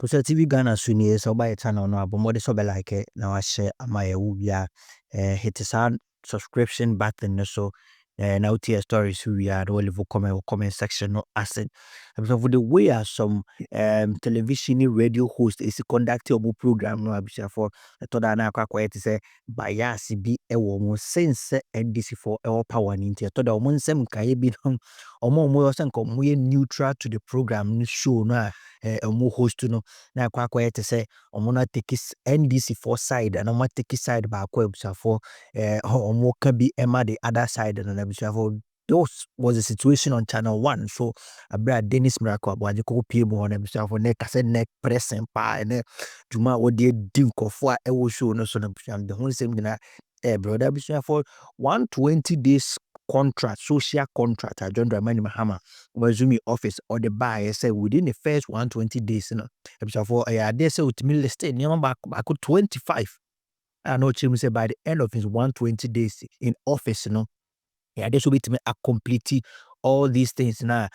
So Tvghana suni so by channel no abomode so be like na wa share ama ye wu bia hit the subscription button no so now tier stories we are all leave comment section no asset because of the way are some television radio host is conducting obo program no abisha for to da na akwa to say bias bi e wo mo sense NDC for e power ni to da mo nsem kaye bi no omo sen ko mo ye neutral to the program no show no omo host no na akwa to say omo na take NDC for side and omo take side ba akwa abisha for omo can be Emma the other side and those was the situation on channel 1. So abra Denis Aboagye ko pie mo na bisa for neck kase neck pressing pa and juma wo de dim kofo a e wo show no so na bisa the whole same na brother bisa for 120 days contract, social contract at John Dramani Mahama Wazumi office or the buyer say within the first 120 days no bisa for they say with me list near back 25. I know Chim say by the end of his 120 days in office, this will be to me a complete all these things now.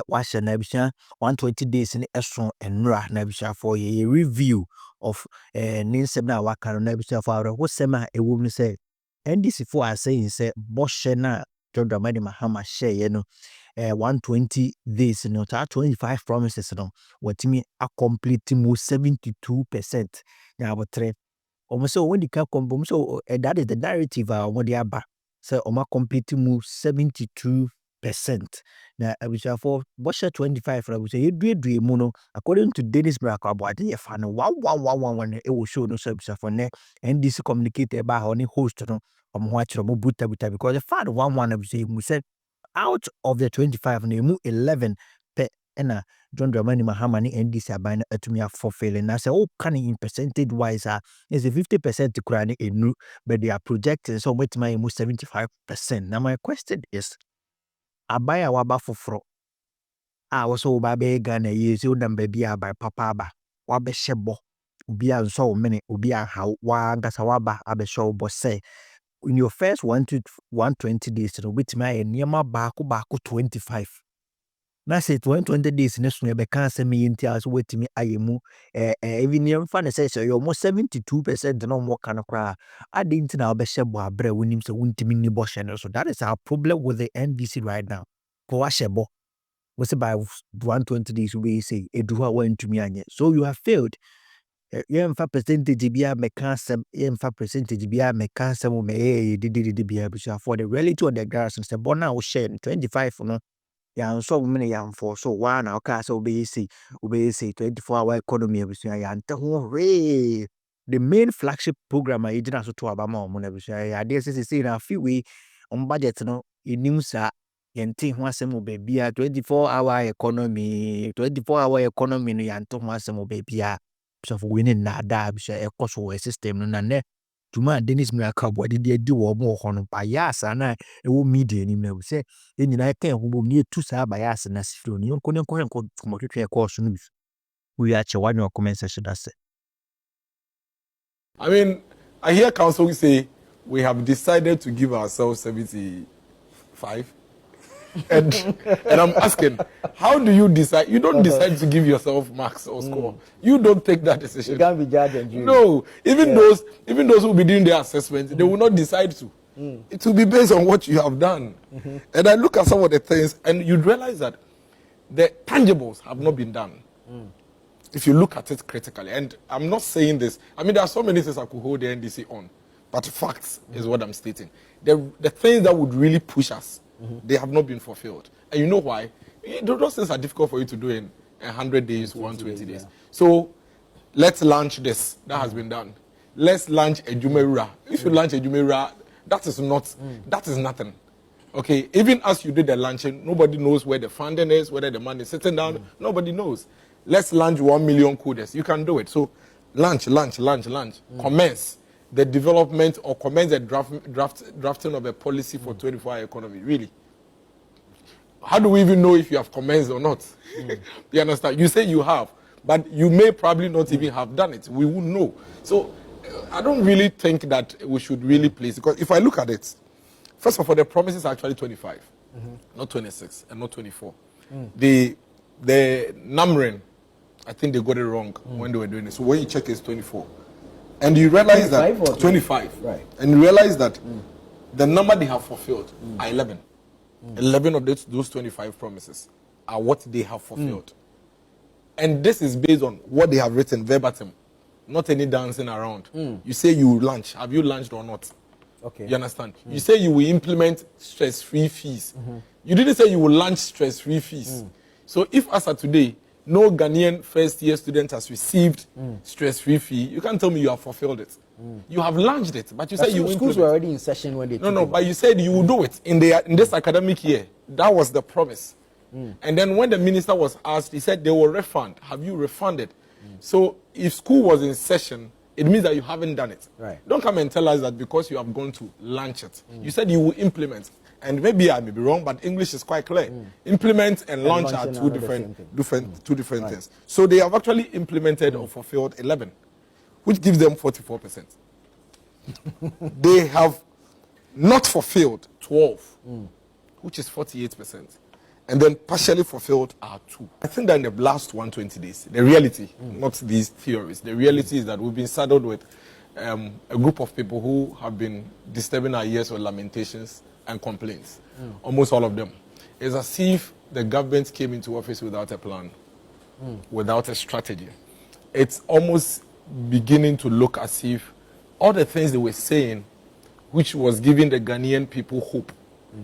Watch an 120 days in extra and ra nabisha for a review of Ninsebna Waka nabisha for what sema a woman say. And this for I say Boshena John Dramani Mahama share 120 days, 25 promises, what me a complete 72%. Now, but almost so when the cap come so that is the narrative what they are back. So Oma complete move 72%. Now I wish for Bosha 25 I would say you do mono according to Denis Aboagye you fan 1 it will show no service for ne and this communicated by only host no watch buta because the fan 1 I would say out of the 25 and you move 11 per ena John Dramani Mahama ni NDC abana atumi fulfilling na say can in percentage wise is a 50% to crani enu but they are projecting so much my 75%. Now my question is abaya waba foforo also ba be Ghana years you number be by papa ba wabe shebo ubi an so many ubi an how wa ngasa waba abe show bo say in your first 120 days to which my near back 25. Na say 20 days next we be can say me inti as wait me ayemu even near fan say you almost 72% no more kind of cry I didn't now be shebo abre wonim say wuntimi ni bo she no so that is our problem with the NDC right now ko shebo we say by 120 days we say eduwa went to me anye so you have failed. Yemfa percentage bia meka sem yemfa percentage bia meka sem me did bia for the reality of the grass and say bona we share 25 no ya so many yam for so one na ka so be see 24-hour economy abusua ya nte ho re the main flagship program I did so to abama mo na abusua ya dey say na fi we on budget no enim sa yente ho asem obebia 24-hour economy no ya nte ho asem obebia so for winning na da abusua e cost system no na ne tuma Denis Aboagye di wo mo ho no bias na e wo media ni na say enyina kan ho bom ni etu sa bias na sifro ni nko twetwe course no we are one your comment section that's it. I mean, I hear council say we have decided to give ourselves 75 and I'm asking, how do you decide? You don't decide to give yourself marks or score. You don't take that decision. You can't be judged and jury. No, even those who will be doing their assessment, they will not decide to. It will be based on what you have done. And I look at some of the things, and you realize that the tangibles have not been done. If you look at it critically, and I'm not saying this. I mean, there are so many things I could hold the NDC on, but facts is what I'm stating. The things that would really push us. They have not been fulfilled. And you know why? Those things are difficult for you to do in 100 days, 120 days. So let's launch this. That has been done. Let's launch a Jumeirah. If you launch a Jumeirah, that is nothing. Okay, even as you did the launching, nobody knows where the funding is, whether the money is sitting down. Nobody knows. Let's launch 1 million coders. You can do it. So launch. Commence the development or commence the drafting of a policy for 24-hour economy. Really. How do we even know if you have commenced or not? You understand? You say you have, but you may probably not even have done it. We won't know. So I don't really think that we should really place, because if I look at it, first of all, the promise is actually 25, not 26 and not 24. The numbering I think they got it wrong when they were doing it. So when you check, it's 24. And you realize that 25. Right. And you realize that the number they have fulfilled are 11. 11 of those 25 promises are what they have fulfilled. And this is based on what they have written verbatim, not any dancing around. You say you will launch. Have you launched or not? Okay. You understand? You say you will implement stress-free fees. You didn't say you will launch stress-free fees. So if as of today, no Ghanaian first-year student has received stress-free fee, you can't tell me you have fulfilled it. You have launched it, but you said you will schools were already in session when they No, but you said you will do it in this academic year. That was the promise. And then when the minister was asked, he said they will refund. Have you refunded? So if school was in session, it means that you haven't done it. Right. Don't come and tell us that because you have gone to launch it. You said you will implement. And maybe I may be wrong, but English is quite clear. Implement and launch are two different things. So they have actually implemented or fulfilled 11, which gives them 44%. They have not fulfilled 12, which is 48%. And then partially fulfilled are 2. I think that in the last 120 days, the reality, not these theories, the reality is that we've been saddled with a group of people who have been disturbing our ears with lamentations and complaints. Almost all of them. It's as if the government came into office without a plan, without a strategy. It's almost beginning to look as if all the things they were saying, which was giving the Ghanaian people hope,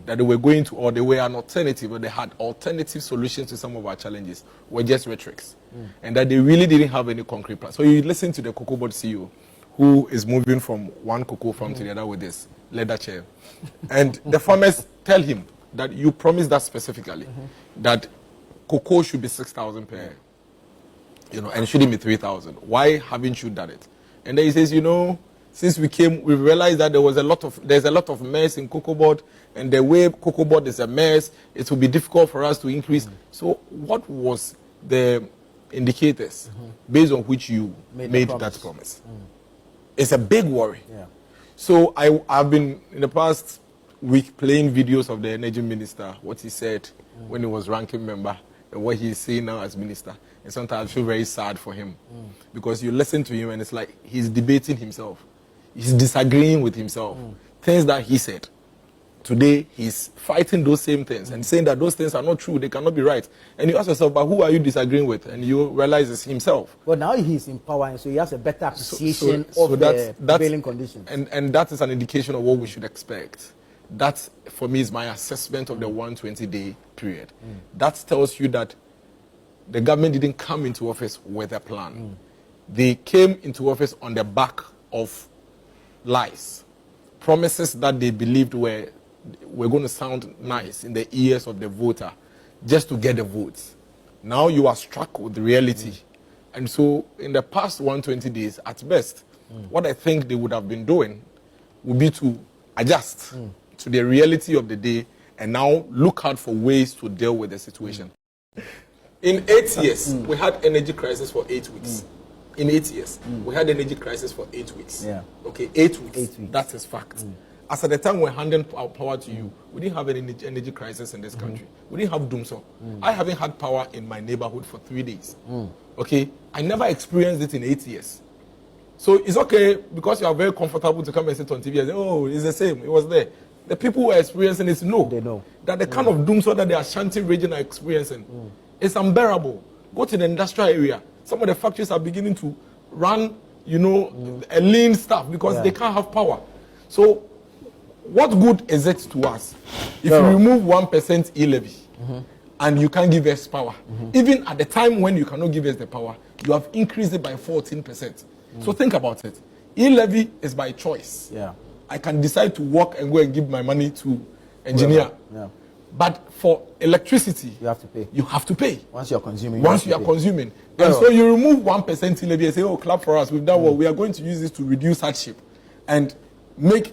that they were going to, or they were an alternative, or they had alternative solutions to some of our challenges, were just rhetorics. And that they really didn't have any concrete plan. So you listen to the cocoa board CEO, who is moving from one cocoa farm to the other with this leather chair. And the farmers tell him that you promised that specifically, that cocoa should be 6,000 per, and shouldn't be 3,000. Why haven't you done it? And then he says, since we came, we realized that there's a lot of mess in cocoa board, and the way cocoa board is a mess, it will be difficult for us to increase. So what was the indicators based on which you made that promise? It's a big worry. Yeah. So I've been in the past week playing videos of the energy minister, what he said when he was ranking member, and what he's saying now as minister. And sometimes I feel very sad for him because you listen to him and it's like he's debating himself. He's disagreeing with himself. Things that he said. Today, he's fighting those same things and saying that those things are not true, they cannot be right. And you ask yourself, but who are you disagreeing with? And you realize it's himself. Well, now he's in power, and so he has a better appreciation of the prevailing conditions. And that is an indication of what we should expect. That, for me, is my assessment of the 120-day period. That tells you that the government didn't come into office with a plan. They came into office on the back of lies. Promises that they believed were going to sound nice in the ears of the voter just to get the votes. Now you are struck with the reality. And so in the past 120 days, at best, what I think they would have been doing would be to adjust to the reality of the day and now look out for ways to deal with the situation. In 8 years, we had energy crisis for 8 weeks. In 8 years, we had energy crisis for 8 weeks. Yeah. Okay, 8 weeks. That is fact. As at the time we're handing power to you, we didn't have any energy crisis in this country. We didn't have doomsday. I haven't had power in my neighborhood for 3 days. Okay, I never experienced it in 8 years. So it's okay because you are very comfortable to come and sit on TV and say, oh, it's the same. It was there. The people who are experiencing it know, they know that the kind of doomsday that the Ashanti region are experiencing is unbearable. Go to the industrial area. Some of the factories are beginning to run, a lean stuff because they can't have power. So what good is it to us if you remove 1% e-levy and you can't give us power? Even at the time when you cannot give us the power, you have increased it by 14%. So think about it. E-levy is by choice. Yeah. I can decide to work and go and give my money to engineer. Yeah. But for electricity, you have to pay. You have to pay. Once you're consuming. Once you are consuming. And so you remove 1% e-levy and say, oh, clap for us. We've done well. We are going to use this to reduce hardship and make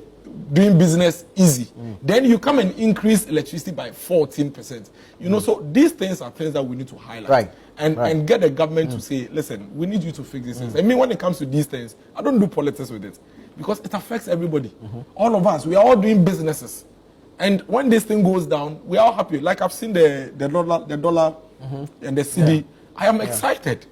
doing business easy. Then you come and increase electricity by 14%. So these things are things that we need to highlight. And get the government to say, listen, we need you to fix these things. I mean, when it comes to these things, I don't do politics with it because it affects everybody. All of us, we are all doing businesses. And when this thing goes down, we are all happy. Like I've seen the dollar and the CD. I am excited.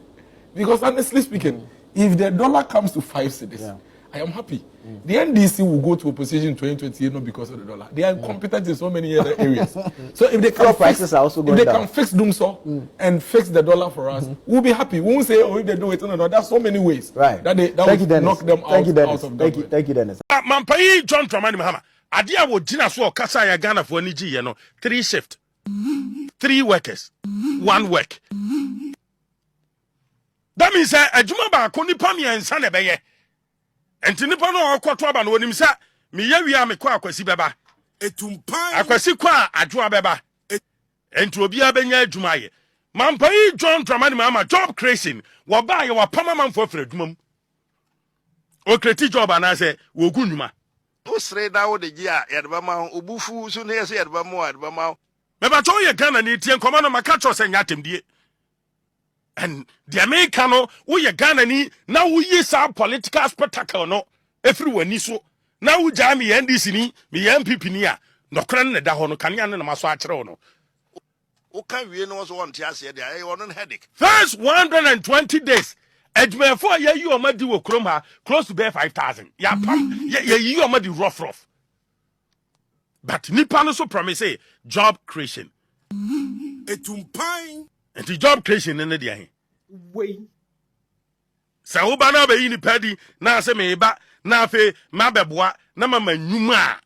Because honestly speaking, if the dollar comes to 5 cedis, I am happy. The NDC will go to opposition in 2028 not because of the dollar. They are incompetent in so many other areas. So if they can prices are also going down. Can fix Doomsaw and fix the dollar for us, we'll be happy. We won't say, oh, if they do it, no. There's so many ways that will knock them out of that. Thank you, Dennis. Mampai John Dramani Mahama. Adia wo Gina so kasa ya Ghana for ni ji no 3 shift. 3 workers. 1 work. That means adwuma ba ko nipa mi ensa na beye. Enti nipa no okoto aba no onim sa me yawia me kwa akwasi beba. Etumpan akwasi kwa adwoa beba. Enti obi abenya adwuma ye. Mampai John Dramani Mahama job creation. Wo ba ye wa pama manfo afra adwuma mu. O kreti job anase wo gunwuma. Usre da wo de gia yadba ma obufu so ne yese yadba ma me ba to ye Ghana ni tie nkoma no maka cho se nyatemdie. And the American no wo ye Ghana ni na wo yi sa political spectacle no efri wani so na wo ja me NDC ni me MPP ni a no kran ne da ho no kan ane na maso a kire wo no wo kan wie no so won tie ase de ay wono headache. First 120 days Ejmefo ye yi o madi wo krom ha close to be 5,000 ya pam ye yi o madi rough but nipa no so promise job creation Etumpan and the job creation in the day Wait. sa wo ba na ba yi nipa di na se me ba na fe ma beboa na mama nyuma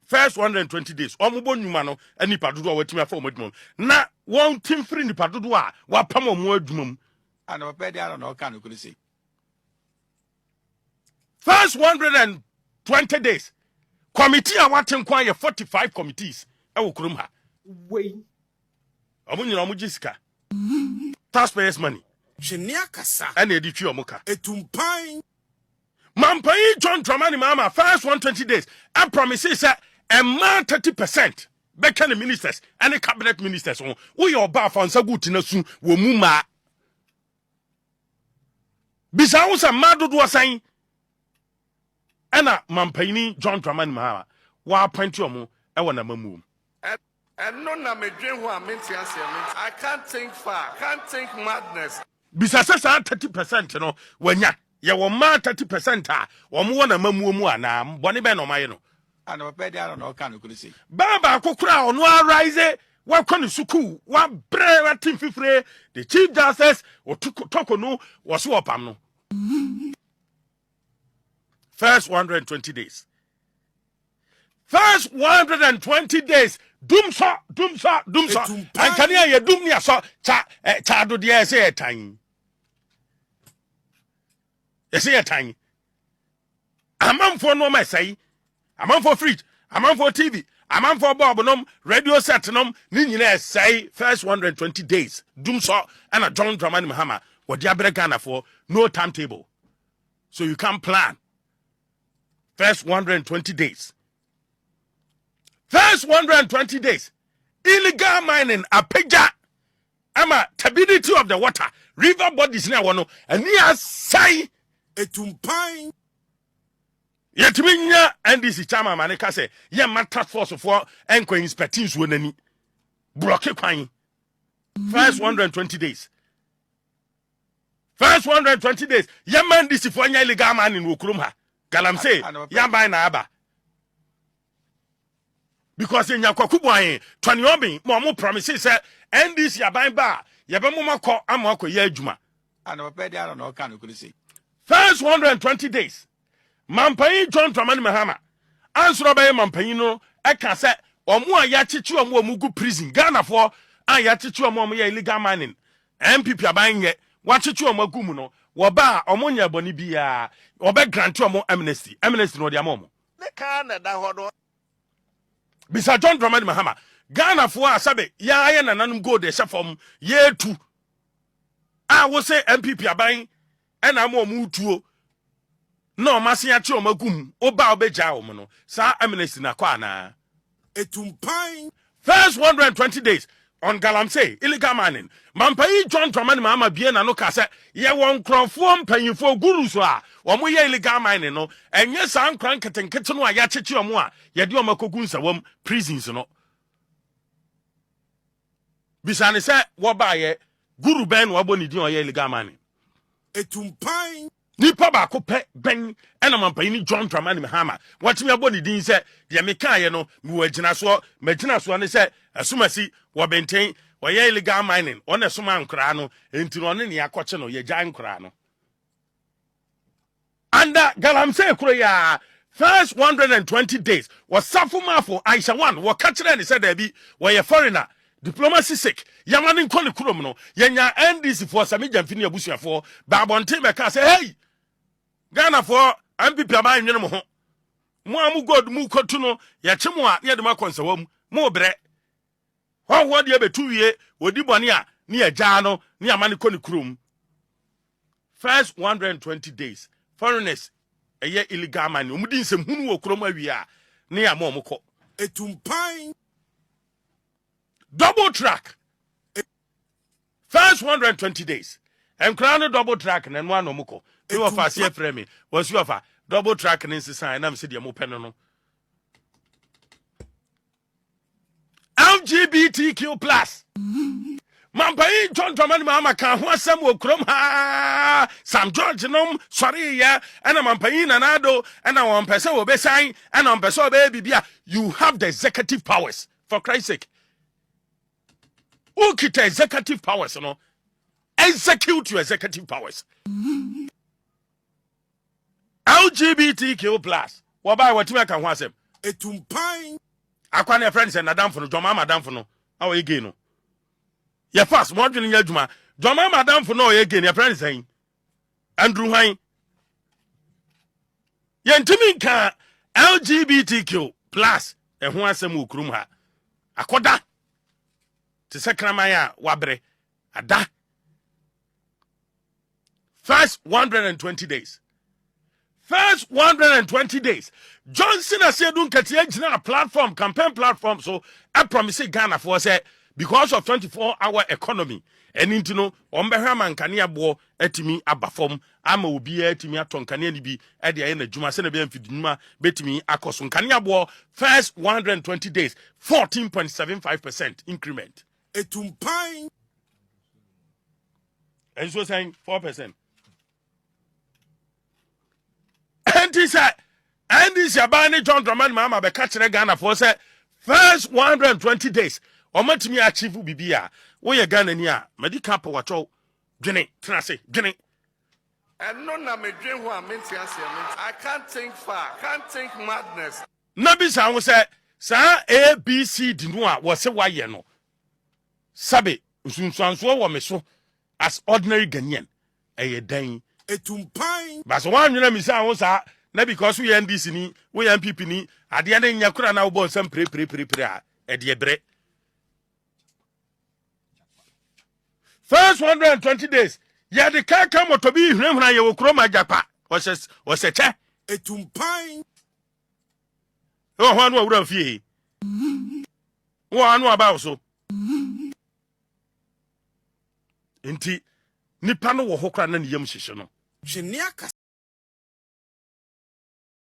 first 120 days omubo nyuma no nipa dodo a watimi afa omodum na won tim free nipa dodo a wa pam omo adwumam and papa dey no kan ko say first 120 days committee a waten kwan ye 45 committees e wo krom ha Wait. omo nyina omo gisika taxpayers money Shenia kasa and edi twi omo ka etumpan Mampai John Dramani Mahama first 120 days I promise say a man 30% bekan the ministers and the cabinet ministers wo your ba fa nsa guti na su wo mu ma bisa wo sa madodo asan ana Mampai John Dramani Mahama wa appoint omo e wona mamu and no na me dwen ho amenti ase I can't think far, can't think madness. bisa sa 30% no wanya ye wo ma 30% a wo mo wona mamu mu ana bone be no maye no And papa dey no kan ko say Baba kokura ono arise wa kwani suku wa bre wa tim fifre the chief justice otoko no wo so opam no first 120 days first 120 days dumso and can you dum nia so cha do de say etan say etan amamfo no ma say amamfo fridge amamfo TV amamfo bob radio set nom ni nyina say first 120 days dumso and a John Dramani Mahama what the abere Ghana for no timetable so you can plan first 120 days first 120 days illegal mining apeja ama turbidity of the water river bodies na wono ani asai etumpan yetiminya NDC chama maneka say ye matter force for enko inspecting so nani block kwan first 120 days first 120 days ye man NDC for nya illegal mining wo kurum ha galamsey ya ban na aba because in yakwakubuan 20 obi mo promise say NDC aban ba ye be mo makọ amako ye adwuma and papa dey no kan ko say first 120 days Mampai John Dramani Mahama answer by Mampai no e ka say omo a ya chichi omo omugu prison Ghana for an ya chichi omo ye illegal mining MPP aban ye wa chichi omo agum no wo ba omo nya boni bia wo be grant omo amnesty no dia omo ne kan na da ho do bisa John Dramani Mahama Ghana for asabe ya aye nananum go de shafom ye tu a wo say MPP aban and am omu tuo no masi ya chi omagum oba obeja omo no sa amnesty na kwa na etumpan first 120 days on galamsey illegal mining Mampai John Dramani Mahama bie na no ka say ye won krofo mpanyifo guru so a omo ye illegal mining no enye san kran ketenkete no a ya chechi omo a ye de omakogu nsawam prisons no bisane say wo ba ye guru ben wo boni di o ye illegal mining Etumpan. Nipa ba ko pe ben ena mampani John Dramani Mahama watimi abo ni din se de meka ye no mi wagina so magina so ne se asumasi wo benten wo ye illegal mining ona suma nkra no enti no ne yakɔche no ye gyan nkra no anda galamse kuro ya first 120 days was safumafo Aisha 1 wo ka kire ne se da bi wo ye foreigner diplomacy sick yamani nkɔ ne kurom no yenya NDC for sami jamfini abusuafo ba bonte me ka se hey Ghana for MPP ama nwene mo ho mo amu god mu kotu no ye chemo a ye de makonsawam mo bre ho de betu wie odi bone a ne ye gya no ne amane kɔ ne kurom first 120 days foreigners eye illegal man omudi nsem hunu wo kurom awie a ne ya mo kɔ Etumpan. double track first 120 days and crown double track and one no moko you of us here frame was you of double track and inside and I'm said mo pen no LGBTQ plus Mampai John Dramani Mahama kan ho asem wo krom ha Sam George nom sorry ya and Mampai nanado and one person will be sign and on person baby you have the executive powers for Christ's sake. Who get executive powers, you know? Execute your executive powers. LGBTQ plus. What by what you can want them? Etumpan. Akwane friends and Madam for no, Joma Madam for no. How again? Your first one in your Juma. Joma Madam for no again, your friends saying. Andrew Hine. Yentimi can LGBTQ plus. And who has some ukrumha. Akoda. To Sakramaya wabre ada first 120 days. First 120 days. Johnson has said don't get a platform, campaign platform. So I promise Ghana for say because of 24-hour economy. And into no Ombeham Kania bo etimi abafom ama obi etimi aton kania ni bi e de na djuma se na be amfidinuma betimi akoso kania bo first 120 days 14.75% increment. Etumpan. And so saying 4%. And this Abani John Dramani Mahama be catch Ghana for say first 120 days. Omatimi achieve bibia. Wo ye Ghana ni a medical power cho dwene trase dwene. And no na me dream who am I can't think far. Can't think madness. Nabi sa wo say sa ABC di no a wo se wa ye no. Sabe usunsanso wo me so as ordinary Ghanaian eye dan Etumpan. but so one nwena mi say wo sa na because we NDC ni we MPP ni ade na nya kura na wo bon sam pre a e de bre first 120 days ya de kaka motobi hwehwena ye wo kroma japa wo se che Etumpan. wo ho anu awura fie wo anu aba so Inti nipa no wo ho kra na ne yam hyehye no.